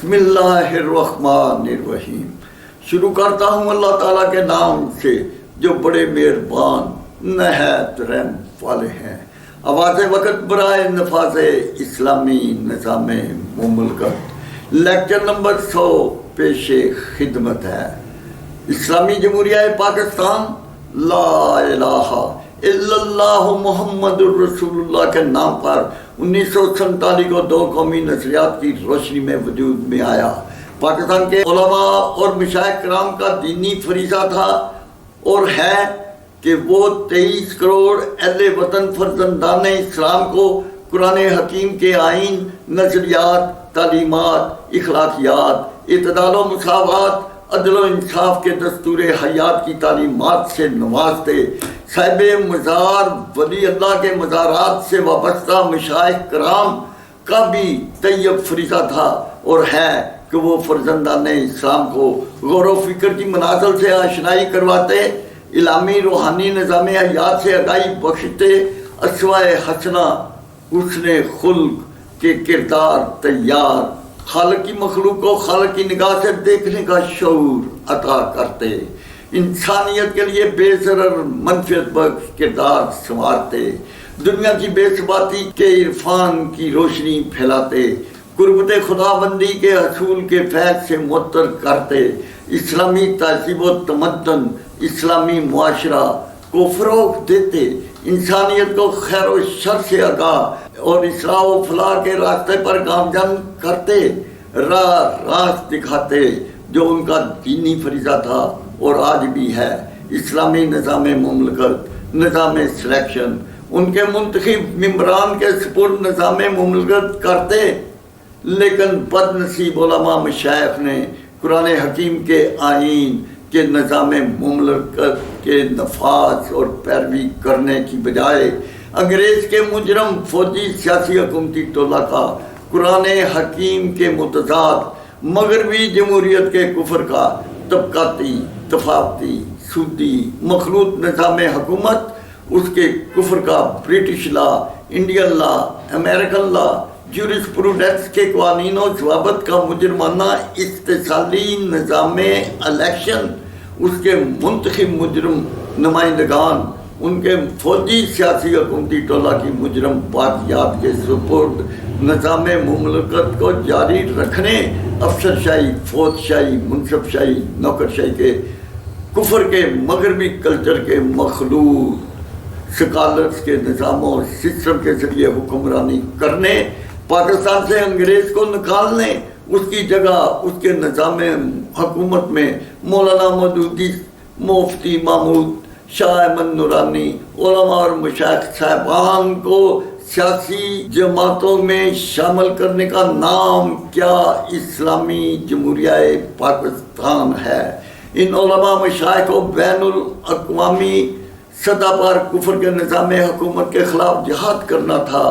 بسم اللہ الرحمن الرحیم. شروع کرتا ہوں اللہ تعالیٰ کے نام سے جو بڑے مہربان نہایت رحم والے ہیں. آواز وقت برائے نفاذ اسلامی نظام مملکت لیکچر نمبر 100 پیش خدمت ہے. اسلامی جمہوریہ پاکستان لا الہ الا اللہ محمد الرسول اللہ کے نام پر 1947 کو 2 قومی نظریات کی روشنی میں وجود میں آیا. پاکستان کے علماء اور مشائخ کرام کا دینی فریضہ تھا اور ہے کہ وہ 23 کروڑ اہل وطن فرزندان اسلام کو قرآن حکیم کے آئین، نظریات، تعلیمات، اخلاقیات، اعتدال و مساوات، عدل و انصاف کے دستور حیات کی تعلیمات سے نوازتے. صاحب مزار ولی اللہ کے مزارات سے وابستہ مشائخ کرام کا بھی طیب فریضہ تھا اور ہے کہ وہ فرزندان اسلام کو غور و فکر کی منازل سے آشنائی کرواتے، الہامی روحانی نظام حیات سے آگاہی بخشتے، اسوائے حسنہ حسن خلق کے کردار تیار، خالق کی مخلوق کو خالق کی نگاہ سے دیکھنے کا شعور عطا کرتے، انسانیت کے لیے بے ضرر منفعت بخش کردار سنوارتے، دنیا کی بے ثباتی کے عرفان کی روشنی پھیلاتے، قربت خدا بندی کے حصول کے فیض سے معطر کرتے، اسلامی تہذیب و تمدن، اسلامی معاشرہ کو فروغ دیتے، انسانیت کو خیر و شر سے آگاہ اور اصلاح و فلاح کے راستے پر گامزن کرتے، راست دکھاتے جو ان کا دینی فریضہ تھا اور آج بھی ہے. اسلامی نظام مملکت، نظام سلیکشن ان کے منتخب ممبران کے سپرد نظام مملکت کرتے، لیکن بد نصیب علماء مشائخ نے قرآن حکیم کے آئین کے نظام مملکت کے نفاذ اور پیروی کرنے کی بجائے انگریز کے مجرم فوجی سیاسی حکومتی ٹولہ کا قرآن حکیم کے متضاد مغربی جمہوریت کے کفر کا طبقاتی، تفاوتی، سودی، مخلوط نظام حکومت، اس کے کفر کا British law, Indian law, American لا، جورسپروڈنس کے قوانین و ضوابط کا مجرمانہ استحصالی نظام الیکشن، اس کے منتخب مجرم نمائندگان ان کے فوجی سیاسی حکومتی ٹولہ کی مجرم باغیات کے سپرد نظام مملکت کو جاری رکھنے، افسرشاہی، فوج شاہی، منصب شاہی، نوکر شاہی کے کفر کے مغربی کلچر کے مخلوط سکالرز کے نظام و سسٹم کے ذریعے حکمرانی کرنے، پاکستان سے انگریز کو نکالنے، اس کی جگہ اس کے نظام حکومت میں مولانا مودودی، مفتی محمود، شاہ احمد نورانی، علماء اور مشائخ صاحبان کو سیاسی جماعتوں میں شامل کرنے کا نام کیا اسلامی جمہوریہ پاکستان ہے. ان علماء مشائخ کو بین الاقوامی سطح پر کفر کے نظام حکومت کے خلاف جہاد کرنا تھا،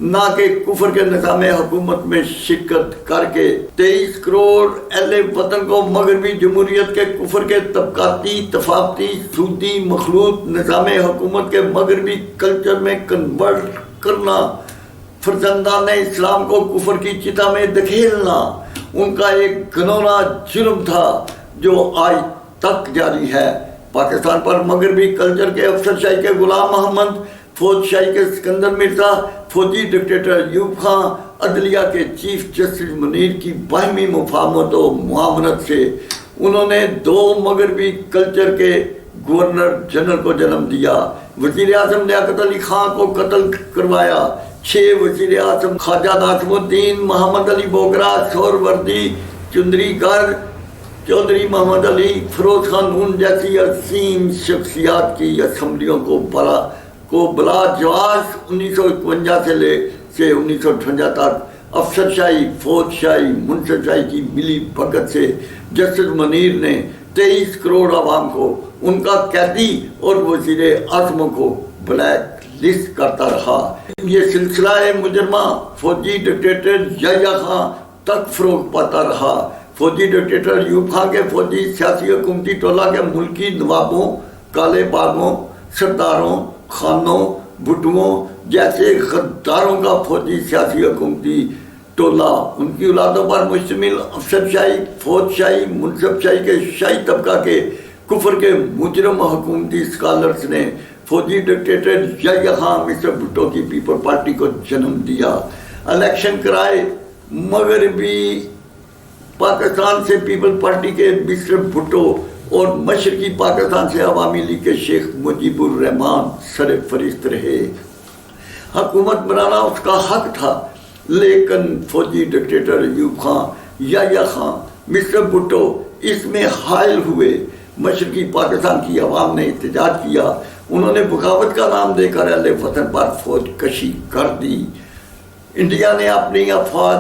نہ کہ کفر کے نظام حکومت میں شرکت کر کے 23 کروڑ اہل وطن کو مغربی جمہوریت کے کفر کے طبقاتی، تفاوتی، سودی، مخلوط نظام حکومت کے مغربی کلچر میں کنورٹ کرنا، فرزندان اسلام کو کفر کی چتا میں دھکیلنا ان کا ایک گھنونا جرم تھا جو آج تک جاری ہے. پاکستان پر مغربی کلچر کے افسر شاہی کے غلام محمد، فوج شاہی کے سکندر مرزا، فوجی ڈکٹیٹر ایوب خان، عدلیہ کے چیف جسٹس منیر کی باہمی مفاہمت و معاونت سے انہوں نے 2 مغربی کلچر کے گورنر جنرل کو جنم دیا، وزیر اعظم لیاقت علی خان کو قتل کروایا، 6 وزیر اعظم خواجہ ناصر الدین، محمد علی بوگرا، سہروردی، چندری گر، چودھری محمد علی، فیروز خان نون جیسی عظیم شخصیات کی اسمبلیوں کو بلا جواز 1951 سے 1958 تک افسر شاہی، فوج شاہی، منصب شاہی کی ملی بھگت سے جسٹس منیر نے 23 کروڑ عوام کو ان کا قیدی اور وزیر اعظموں کو بلیک لسٹ کرتا رہا. یہ سلسلہ مجرمہ فوجی ڈکٹیٹر یحییٰ خان تک فروغ پاتا رہا. فوجی ڈکٹیٹر ایوب خان کے فوجی سیاسی حکومتی ٹولہ کے ملکی نوابوں، کالے باغوں، سرداروں، خانوں، بھٹوؤں جیسے غداروں کا فوجی سیاسی حکومتی ٹولہ ان کی اولادوں پر مشتمل افسر شاہی، فوج شاہی، منصب شاہی کے شاہی طبقہ کے کفر کے مجرم حکومتی اسکالرز نے فوجی ڈکٹیٹر یحییٰ خان مصر بھٹو کی پیپل پارٹی کو جنم دیا، الیکشن کرائے۔ مغربی پاکستان سے پیپل پارٹی کے مصر بھٹو اور مشرقی پاکستان سے عوامی لیگ کے شیخ مجیب الرحمان سر فہرست رہے۔ حکومت بنانا اس کا حق تھا، لیکن فوجی ڈکٹیٹر ایوب خان، یحییٰ خان، مصر بھٹو اس میں حائل ہوئے۔ مشرقی پاکستان کی عوام نے احتجاج کیا، انہوں نے بغاوت کا نام دے کر اہل وطن پر فوج کشی کر دی۔ انڈیا نے اپنی افواج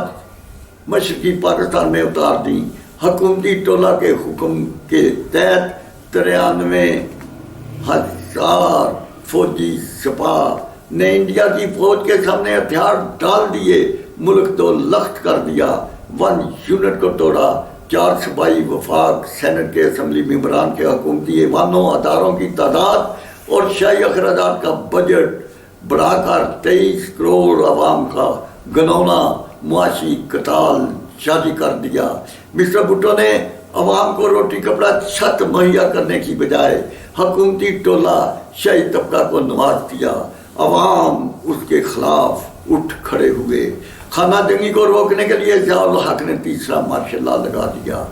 مشرقی پاکستان میں اتار دی۔ حکومتی ٹولہ کے حکم کے تحت 93,000 فوجی سپاہ نے انڈیا کی فوج کے سامنے ہتھیار ڈال دیے، ملک دو لخت کر دیا، 1 یونٹ کو توڑا۔ 4 صوبائی وفاق، سینٹ کے اسمبلی ممبران کے حکومتی ایوانوں، اداروں کی تعداد اور شاہی اخراجات کا بجٹ بڑھا کر 23 کروڑ عوام کا گنونا معاشی قتال جاری کر دیا۔ مصر بھٹو نے عوام کو روٹی کپڑا چھت مہیا کرنے کی بجائے حکومتی ٹولہ شاہی طبقہ کو نواز دیا۔ عوام اس کے خلاف اٹھ کھڑے ہوئے۔ خانہ جنگی کو روکنے کے لیے ضیاء الحق نے تیسرا مارشل لا لگا دیا،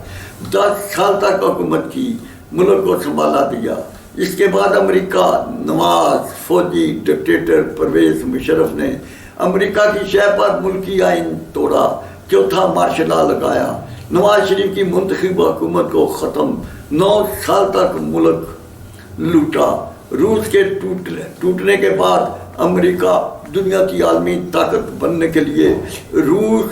10 سال تک حکومت کی، ملک کو سنبھالا دیا۔ اس کے بعد امریکہ نواز فوجی ڈکٹیٹر پرویز مشرف نے امریکہ کی شہ پر ملکی آئین توڑا، چوتھا مارشل لا لگایا، نواز شریف کی منتخب حکومت کو ختم، 9 سال تک ملک لوٹا۔ روس کے ٹوٹنے کے بعد امریکہ دنیا کی عالمی طاقت بننے کے لیے روس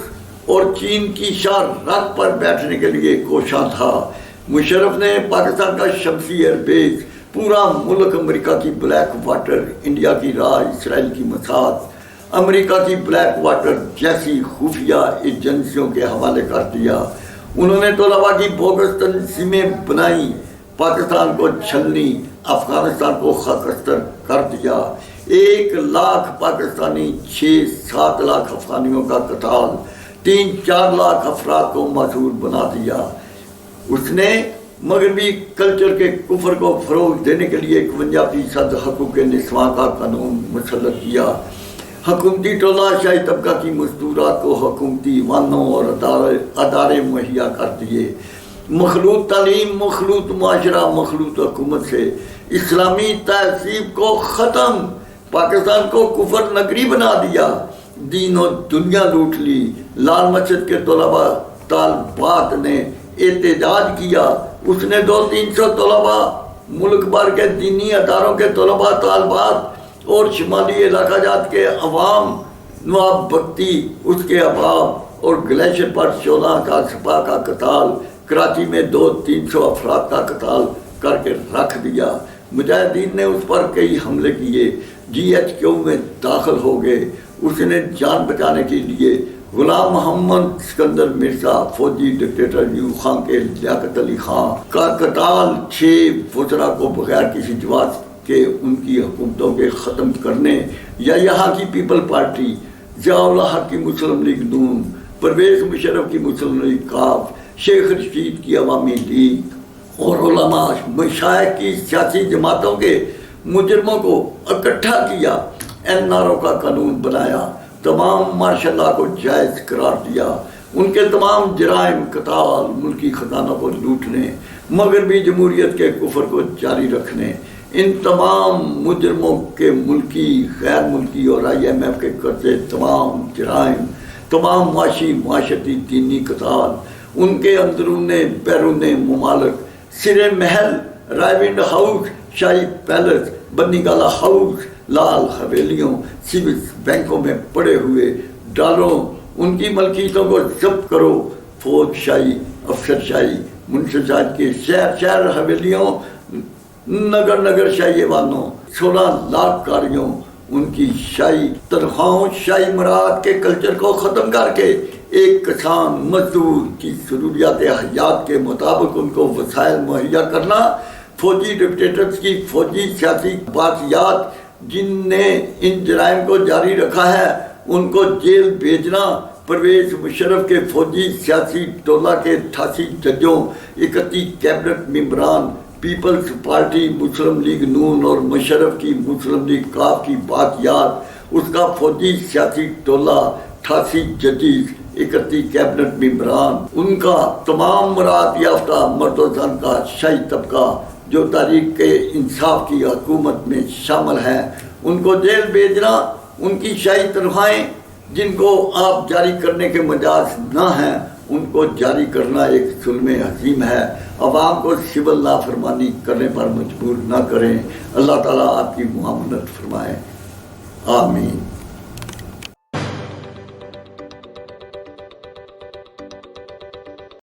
اور چین کی شاہ راہ پر بیٹھنے کے لیے کوشاں تھا۔ مشرف نے پاکستان کا شمسی ایئر بیس، پورا ملک امریکہ کی بلیک واٹر، انڈیا کی راہ، اسرائیل کی مساعد، امریکہ کی بلیک واٹر جیسی خفیہ ایجنسیوں کے حوالے کر دیا۔ انہوں نے طلباء کی بوگس تنظیمیں بنائی، پاکستان کو چھلنی، افغانستان کو خاکستر کر دیا۔ 1 لاکھ پاکستانی، 6-7 لاکھ افغانیوں کا قتال، 3-4 لاکھ افراد کو معذور بنا دیا۔ اس نے مغربی کلچر کے کفر کو فروغ دینے کے لیے 51% حقوق نسواں کا قانون مسلط کیا۔ حکومتی ٹولہ شاہی طبقہ کی مزدورات کو حکومتی ایوانوں اور ادارے مہیا کر دیے۔ مخلوط تعلیم، مخلوط معاشرہ، مخلوط حکومت سے اسلامی تہذیب کو ختم، پاکستان کو کفر نگری بنا دیا، دین و دنیا لوٹ لی۔ لال مسجد کے طلباء طالبات نے احتجاج کیا، اس نے 200-300 طلباء، ملک بھر کے دینی اداروں کے طلباء طالبات اور شمالی علاقہ جات کے عوام، نواب بختی اس کے احباب اور گلیشر پر 14,000 سپاہ کا قتال، کراچی میں 200-300 افراد کا قتال کر کے رکھ دیا۔ مجاہدین نے اس پر کئی حملے کیے، GHQ میں داخل ہو گئے۔ اس نے جان بچانے کے لیے غلام محمد سکندر مرزا، فوجی ڈکٹیٹر ایوب خان کے لیاقت علی خان کا قتال، 6 وزراء کو بغیر کسی جواز کے ان کی حکومتوں کے ختم کرنے، یا یہاں کی پیپل پارٹی، ضیاء الحق کی مسلم لیگ نون، پرویز مشرف کی مسلم لیگ کاف، شیخ رشید کی عوامی لیگ اور علماء مشائخ کی سیاسی جماعتوں کے مجرموں کو اکٹھا کیا، NRO کا قانون بنایا، تمام مارشل لا کو جائز قرار دیا۔ ان کے تمام جرائم، قتال، ملکی خزانوں کو لوٹنے، مغربی جمہوریت کے کفر کو جاری رکھنے، ان تمام مجرموں کے ملکی، غیر ملکی اور IMF کے قرضے، تمام جرائم، تمام معاشی، معاشرتی، دینی قتال، ان کے اندرون بیرون ممالک، سرے محل، رائیونڈ ہاؤس، شاہی پیلس، بنی گالا ہاؤس، لال حویلیوں، سیوس بینکوں میں پڑے ہوئے ڈالروں، ان کی ملکیتوں کو ضبط کرو۔ فوج شاہی، افسر شاہی، منشیات کے شہر شہر حویلیوں، نگر نگر شاہی ایوانوں، 16 لاکھ کاریوں، ان کی شاہی تنخواہوں، شاہی مراد کے کلچر کو ختم کر کے ایک کسان مزدور کی ضروریات حیات کے مطابق ان کو وسائل مہیا کرنا، فوجی ڈکٹیٹرز کی فوجی سیاسی باقیات جن نے ان جرائم کو جاری رکھا ہے ان کو جیل بھیجنا، پرویز مشرف کے فوجی سیاسی ٹولہ کے 88 ججوں، 31 کیبنٹ ممبران، پیپلز پارٹی، مسلم لیگ نون اور مشرف کی مسلم لیگ کاف کی بات یاد، اس کا فوجی سیاسی ٹولہ، 88 ججز، 31 کیبنٹ ممبران، ان کا تمام مراد یافتہ مرد و زن کا شاہی طبقہ جو تحریک انصاف کی حکومت میں شامل ہیں، ان کو جیل بھیجنا، ان کی شاہی تنخواہیں جن کو آپ جاری کرنے کے مجاز نہ ہیں ان کو جاری کرنا ایک ظلم عظیم ہے۔ عوام کو سول نافرمانی کرنے پر مجبور نہ کریں۔ اللہ تعالیٰ آپ کی معاونت فرمائے، آمین۔